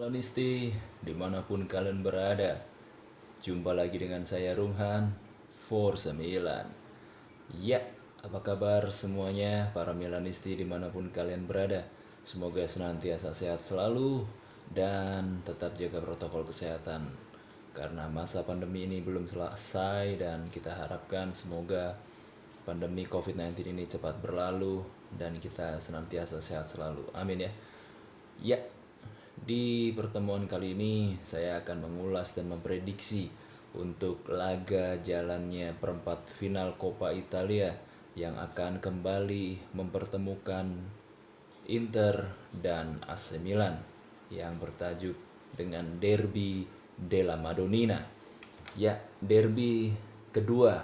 Milanisti, dimanapun kalian berada. Jumpa lagi dengan saya Runghan, Forza Milan. Ya, apa kabar semuanya para Milanisti dimanapun kalian berada. Semoga senantiasa sehat selalu dan tetap jaga protokol kesehatan. Karena masa pandemi ini belum selesai dan kita harapkan semoga pandemi COVID-19 ini cepat berlalu dan kita senantiasa sehat selalu. Amin ya. Ya, di pertemuan kali ini saya akan mengulas dan memprediksi untuk laga jalannya perempat final Coppa Italia yang akan kembali mempertemukan Inter dan AC Milan yang bertajuk dengan Derby della Madonnina. Ya, derby kedua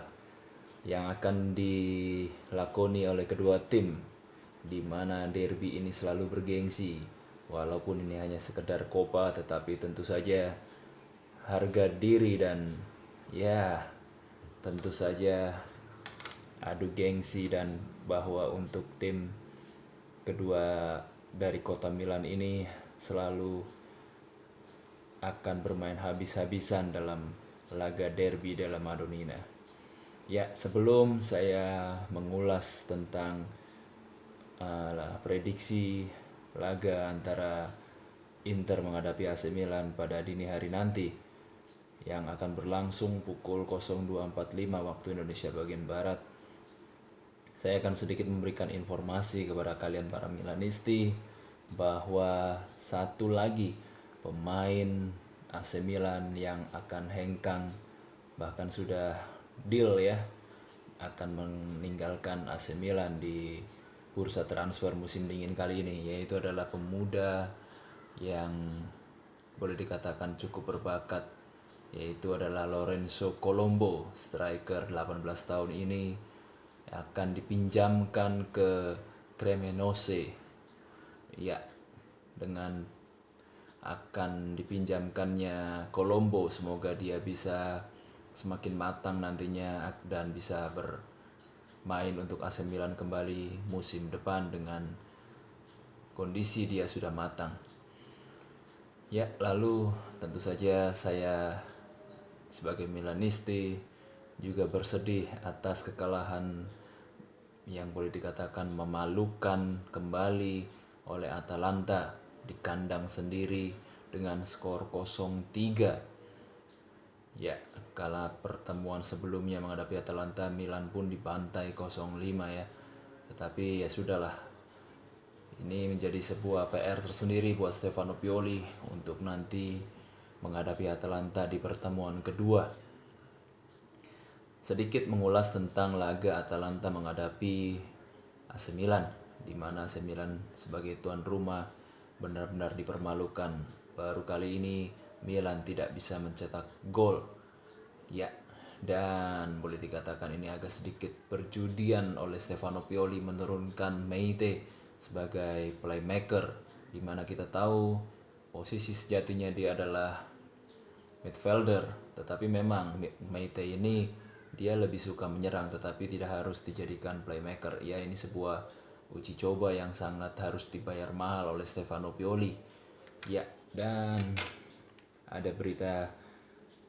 yang akan dilakoni oleh kedua tim, di mana derby ini selalu bergengsi. Walaupun ini hanya sekedar Copa, tetapi tentu saja harga diri dan ya tentu saja adu gengsi, dan bahwa untuk tim kedua dari kota Milan ini selalu akan bermain habis-habisan dalam laga Derby della Madonnina. Ya, sebelum saya mengulas tentang prediksi laga antara Inter menghadapi AC Milan pada dini hari nanti yang akan berlangsung pukul 02.45 waktu Indonesia bagian Barat, saya akan sedikit memberikan informasi kepada kalian para Milanisti bahwa satu lagi pemain AC Milan yang akan hengkang, bahkan sudah deal ya, akan meninggalkan AC Milan di bursa transfer musim dingin kali ini, yaitu adalah pemuda yang boleh dikatakan cukup berbakat, yaitu adalah Lorenzo Colombo. Striker 18 tahun ini akan dipinjamkan ke Cremonese. Ya, dengan akan dipinjamkannya Colombo, semoga dia bisa semakin matang nantinya dan bisa bermain untuk AC Milan kembali musim depan dengan kondisi dia sudah matang. Ya, lalu tentu saja saya sebagai Milanisti juga bersedih atas kekalahan yang boleh dikatakan memalukan kembali oleh Atalanta di kandang sendiri dengan skor 0-3. Ya, kala pertemuan sebelumnya menghadapi Atalanta, Milan pun dibantai 0-5 ya. Tetapi ya sudahlah. Ini menjadi sebuah PR tersendiri buat Stefano Pioli untuk nanti menghadapi Atalanta di pertemuan kedua. Sedikit mengulas tentang laga Atalanta menghadapi AC Milan, di mana AC Milan sebagai tuan rumah benar-benar dipermalukan. Baru kali ini Milan tidak bisa mencetak gol. Ya, dan boleh dikatakan ini agak sedikit perjudian oleh Stefano Pioli menurunkan Meite sebagai playmaker, di mana kita tahu posisi sejatinya dia adalah midfielder, tetapi memang Meite ini dia lebih suka menyerang tetapi tidak harus dijadikan playmaker. Ya, ini sebuah uji coba yang sangat harus dibayar mahal oleh Stefano Pioli. Ya, dan ada berita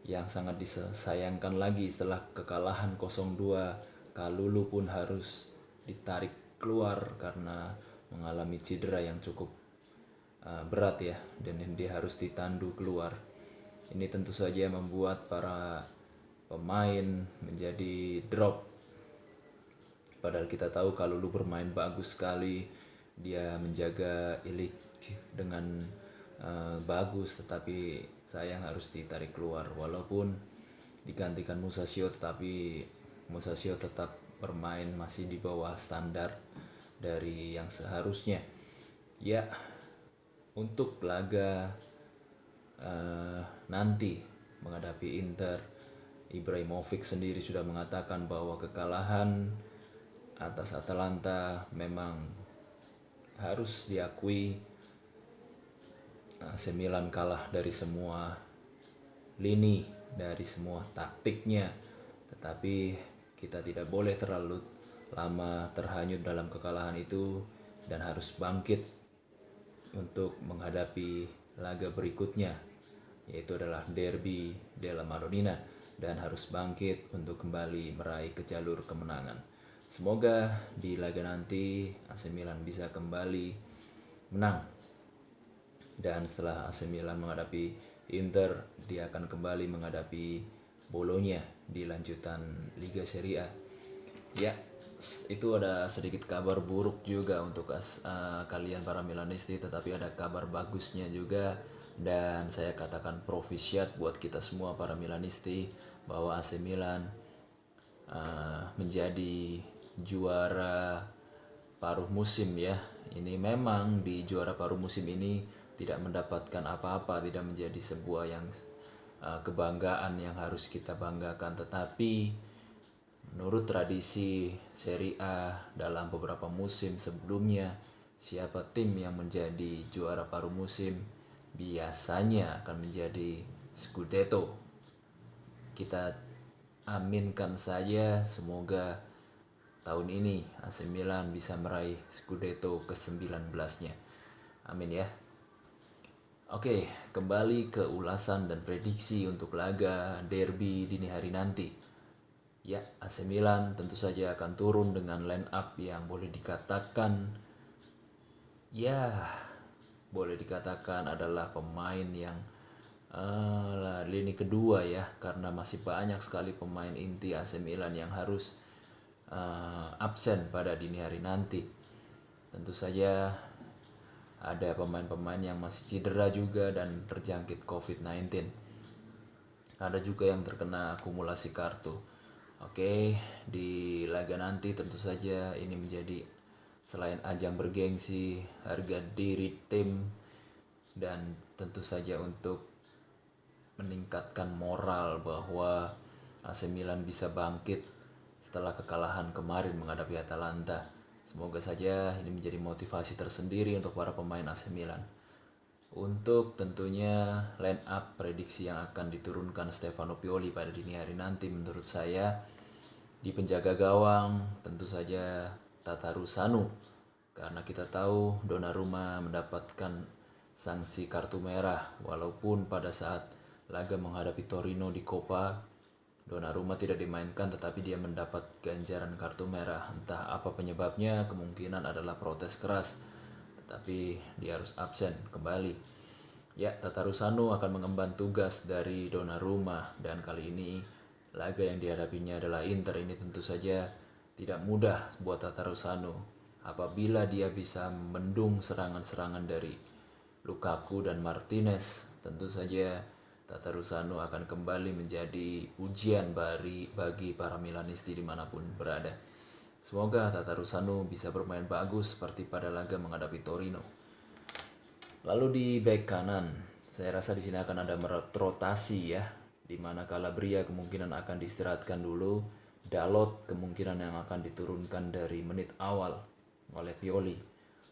yang sangat disayangkan lagi setelah kekalahan 0-2, Kalulu pun harus ditarik keluar karena mengalami cedera yang cukup berat ya, dan dia harus ditandu keluar. Ini tentu saja membuat para pemain menjadi drop. Padahal kita tahu Kalulu bermain bagus sekali, dia menjaga Ilic dengan bagus, tetapi sayang harus ditarik keluar. Walaupun digantikan Musasio, tetapi Musasio tetap bermain masih di bawah standar dari yang seharusnya. Ya, untuk laga nanti menghadapi Inter, Ibrahimovic sendiri sudah mengatakan bahwa kekalahan atas Atalanta memang harus diakui. AC Milan kalah dari semua lini, dari semua taktiknya, tetapi kita tidak boleh terlalu lama terhanyut dalam kekalahan itu dan harus bangkit untuk menghadapi laga berikutnya, yaitu adalah Derby della Madonnina, dan harus bangkit untuk kembali meraih ke jalur kemenangan. Semoga di laga nanti AC Milan bisa kembali menang, dan setelah AC Milan menghadapi Inter, dia akan kembali menghadapi Bologna di lanjutan Liga Serie A. Ya, itu ada sedikit kabar buruk juga untuk kalian para Milanisti, tetapi ada kabar bagusnya juga, dan saya katakan profisiat buat kita semua para Milanisti bahwa AC Milan menjadi juara paruh musim ya. Ini memang di juara paruh musim ini tidak mendapatkan apa-apa, tidak menjadi sebuah yang kebanggaan yang harus kita banggakan, tetapi menurut tradisi Serie A dalam beberapa musim sebelumnya, siapa tim yang menjadi juara paruh musim biasanya akan menjadi Scudetto. Kita aminkan saja, semoga tahun ini AC Milan bisa meraih Scudetto ke-19-nya. Amin ya. Oke, kembali ke ulasan dan prediksi untuk laga derby dini hari nanti. Ya, AC Milan tentu saja akan turun dengan line up yang boleh dikatakan adalah pemain yang lini kedua ya, karena masih banyak sekali pemain inti AC Milan yang harus absen pada dini hari nanti. Tentu saja ada pemain-pemain yang masih cedera juga dan terjangkit COVID-19. Ada juga yang terkena akumulasi kartu. Oke, di laga nanti tentu saja ini menjadi selain ajang bergengsi, harga diri tim, dan tentu saja untuk meningkatkan moral bahwa AC Milan bisa bangkit setelah kekalahan kemarin menghadapi Atalanta. Semoga saja ini menjadi motivasi tersendiri untuk para pemain AC Milan. Untuk tentunya line up prediksi yang akan diturunkan Stefano Pioli pada dini hari nanti, menurut saya di penjaga gawang tentu saja Tatarusanu, karena kita tahu Donnarumma mendapatkan sanksi kartu merah, walaupun pada saat laga menghadapi Torino di Coppa Donnarumma tidak dimainkan, tetapi dia mendapat ganjaran kartu merah. Entah apa penyebabnya, kemungkinan adalah protes keras, tetapi dia harus absen kembali. Ya, Tatarusanu akan mengemban tugas dari Donnarumma, dan kali ini laga yang dihadapinya adalah Inter. Ini tentu saja tidak mudah buat Tatarusanu. Apabila dia bisa membendung serangan-serangan dari Lukaku dan Martinez, tentu saja Tatarusanu akan kembali menjadi ujian bagi para Milanisti dimanapun berada. Semoga Tatarusanu bisa bermain bagus seperti pada laga menghadapi Torino. Lalu di bek kanan, saya rasa di sini akan ada rotasi ya, di mana Calabria kemungkinan akan diistirahatkan dulu, Dalot kemungkinan yang akan diturunkan dari menit awal oleh Pioli.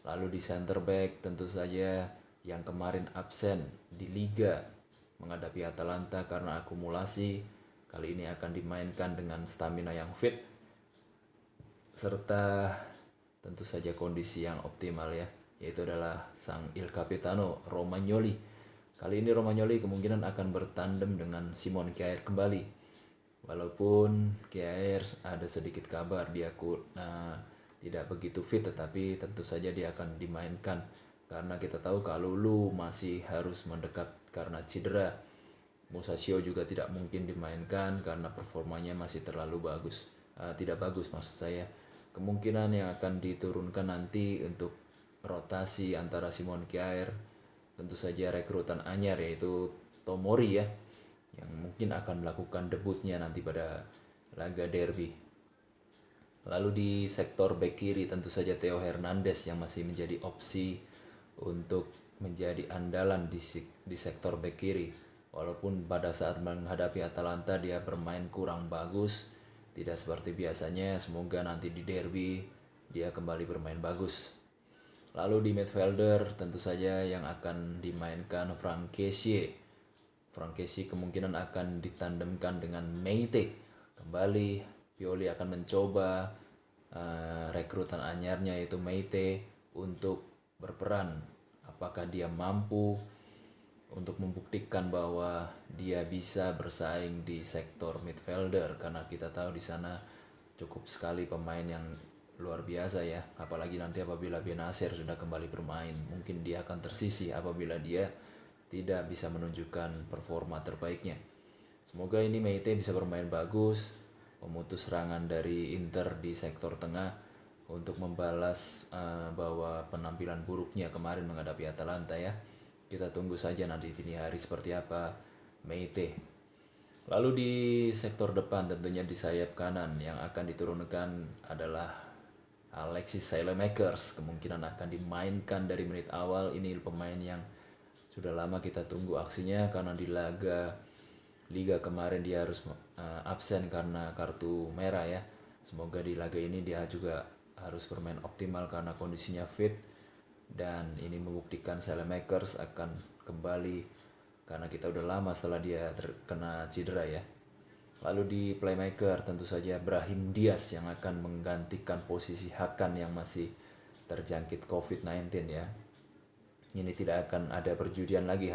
Lalu di center back tentu saja yang kemarin absen di Liga menghadapi Atalanta karena akumulasi, kali ini akan dimainkan dengan stamina yang fit serta tentu saja kondisi yang optimal ya, yaitu adalah sang Il Capitano Romagnoli. Kali ini Romagnoli kemungkinan akan bertandem dengan Simon Kjaer kembali, walaupun Kjaer ada sedikit kabar dia tidak begitu fit, tetapi tentu saja dia akan dimainkan karena kita tahu Kalulu masih harus mendekat karena cedera. Musasio juga tidak mungkin dimainkan karena performanya masih terlalu bagus. Tidak bagus maksud saya. Kemungkinan yang akan diturunkan nanti untuk rotasi antara Simon Kjaer, tentu saja rekrutan anyar yaitu Tomori ya, yang mungkin akan melakukan debutnya nanti pada laga derby. Lalu di sektor bek kiri tentu saja Theo Hernandez yang masih menjadi opsi untuk menjadi andalan di sektor bek kiri. Walaupun pada saat menghadapi Atalanta dia bermain kurang bagus, tidak seperti biasanya. Semoga nanti di derby dia kembali bermain bagus. Lalu di midfielder tentu saja yang akan dimainkan Franck Kessié. Franck Kessié kemungkinan akan ditandemkan dengan Meite. Kembali Pioli akan mencoba rekrutan anyarnya yaitu Meite untuk berperan. Apakah dia mampu untuk membuktikan bahwa dia bisa bersaing di sektor midfielder, karena kita tahu di sana cukup sekali pemain yang luar biasa ya. Apalagi nanti apabila Bennacer sudah kembali bermain, mungkin dia akan tersisih apabila dia tidak bisa menunjukkan performa terbaiknya. Semoga ini Meite bisa bermain bagus, memutus serangan dari Inter di sektor tengah untuk membalas bahwa penampilan buruknya kemarin menghadapi Atalanta ya. Kita tunggu saja nanti dini hari seperti apa Meite. Lalu di sektor depan tentunya di sayap kanan yang akan diturunkan adalah Alexis Saelemaekers. Kemungkinan akan dimainkan dari menit awal. Ini pemain yang sudah lama kita tunggu aksinya, karena di Liga kemarin dia harus absen karena kartu merah ya. Semoga di laga ini dia juga harus bermain optimal karena kondisinya fit, dan ini membuktikan Saelemaekers akan kembali karena kita udah lama setelah dia terkena cedera ya. Lalu di playmaker tentu saja Brahim Diaz yang akan menggantikan posisi Hakan yang masih terjangkit COVID-19 ya. Ini tidak akan ada perjudian lagi,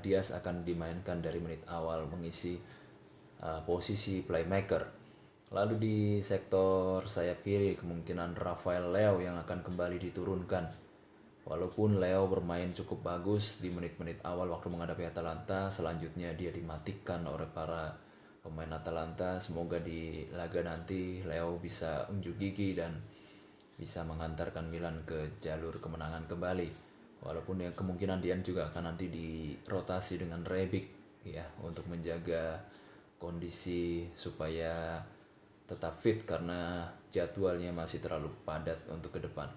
Diaz akan dimainkan dari menit awal mengisi posisi playmaker. Lalu di sektor sayap kiri kemungkinan Rafael Leao yang akan kembali diturunkan. Walaupun Leo bermain cukup bagus di menit-menit awal waktu menghadapi Atalanta, selanjutnya dia dimatikan oleh para pemain Atalanta. Semoga di laga nanti Leo bisa unjuk gigi dan bisa menghantarkan Milan ke jalur kemenangan kembali. Walaupun ya kemungkinan dia juga akan nanti dirotasi dengan Rebic ya, untuk menjaga kondisi supaya tetap fit karena jadwalnya masih terlalu padat untuk ke depan.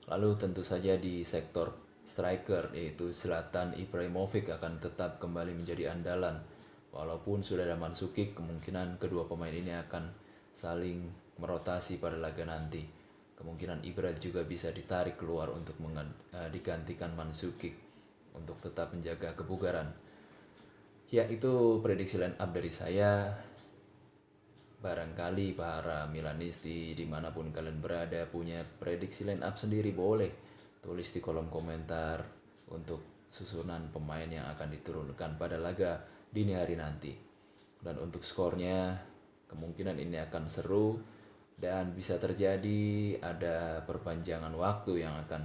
Lalu tentu saja di sektor striker yaitu Zlatan Ibrahimovic akan tetap kembali menjadi andalan. Walaupun sudah ada Mandzukic, kemungkinan kedua pemain ini akan saling merotasi pada laga nanti. Kemungkinan Ibra juga bisa ditarik keluar untuk digantikan Mandzukic untuk tetap menjaga kebugaran. Ya, itu prediksi line up dari saya. Barangkali para Milanisti dimanapun kalian berada punya prediksi line up sendiri, boleh tulis di kolom komentar untuk susunan pemain yang akan diturunkan pada laga dini hari nanti. Dan untuk skornya kemungkinan ini akan seru dan bisa terjadi ada perpanjangan waktu yang akan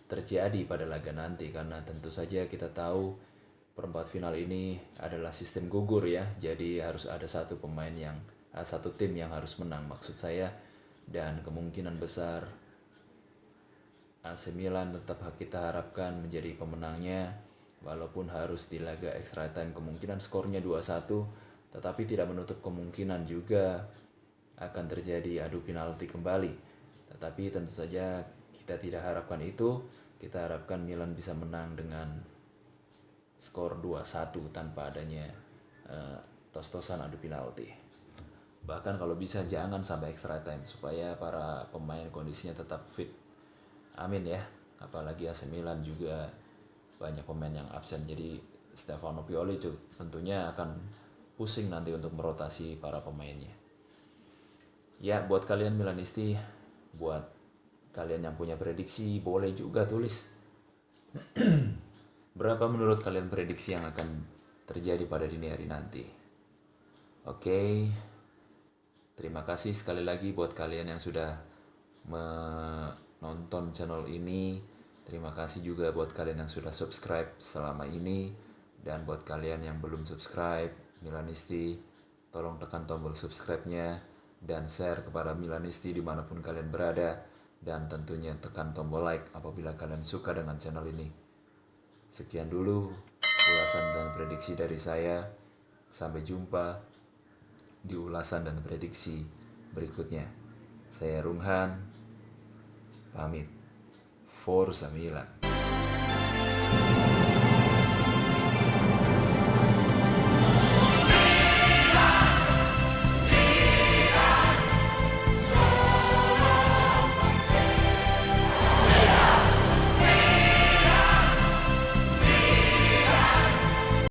terjadi pada laga nanti, karena tentu saja kita tahu perempat final ini adalah sistem gugur ya, jadi harus ada satu tim yang harus menang maksud saya, dan kemungkinan besar AC Milan tetap kita harapkan menjadi pemenangnya, walaupun harus di laga extra time kemungkinan skornya 2-1, tetapi tidak menutup kemungkinan juga akan terjadi adu penalti kembali. Tetapi tentu saja kita tidak harapkan itu, kita harapkan Milan bisa menang dengan skor 2-1 tanpa adanya tos-tosan adu penalti. Bahkan kalau bisa jangan sampai extra time supaya para pemain kondisinya tetap fit. Amin ya. Apalagi AC Milan juga banyak pemain yang absen, jadi Stefano Pioli tentunya akan pusing nanti untuk merotasi para pemainnya. Ya, buat kalian Milanisti, buat kalian yang punya prediksi boleh juga tulis. Berapa menurut kalian prediksi yang akan terjadi pada dini hari nanti? Oke. Terima kasih sekali lagi buat kalian yang sudah menonton channel ini. Terima kasih juga buat kalian yang sudah subscribe selama ini. Dan buat kalian yang belum subscribe, Milanisti, tolong tekan tombol subscribe-nya dan share kepada Milanisti dimanapun kalian berada. Dan tentunya tekan tombol like apabila kalian suka dengan channel ini. Sekian dulu ulasan dan prediksi dari saya. Sampai jumpa di ulasan dan prediksi berikutnya. Saya Runghan, pamit. Forza Milan.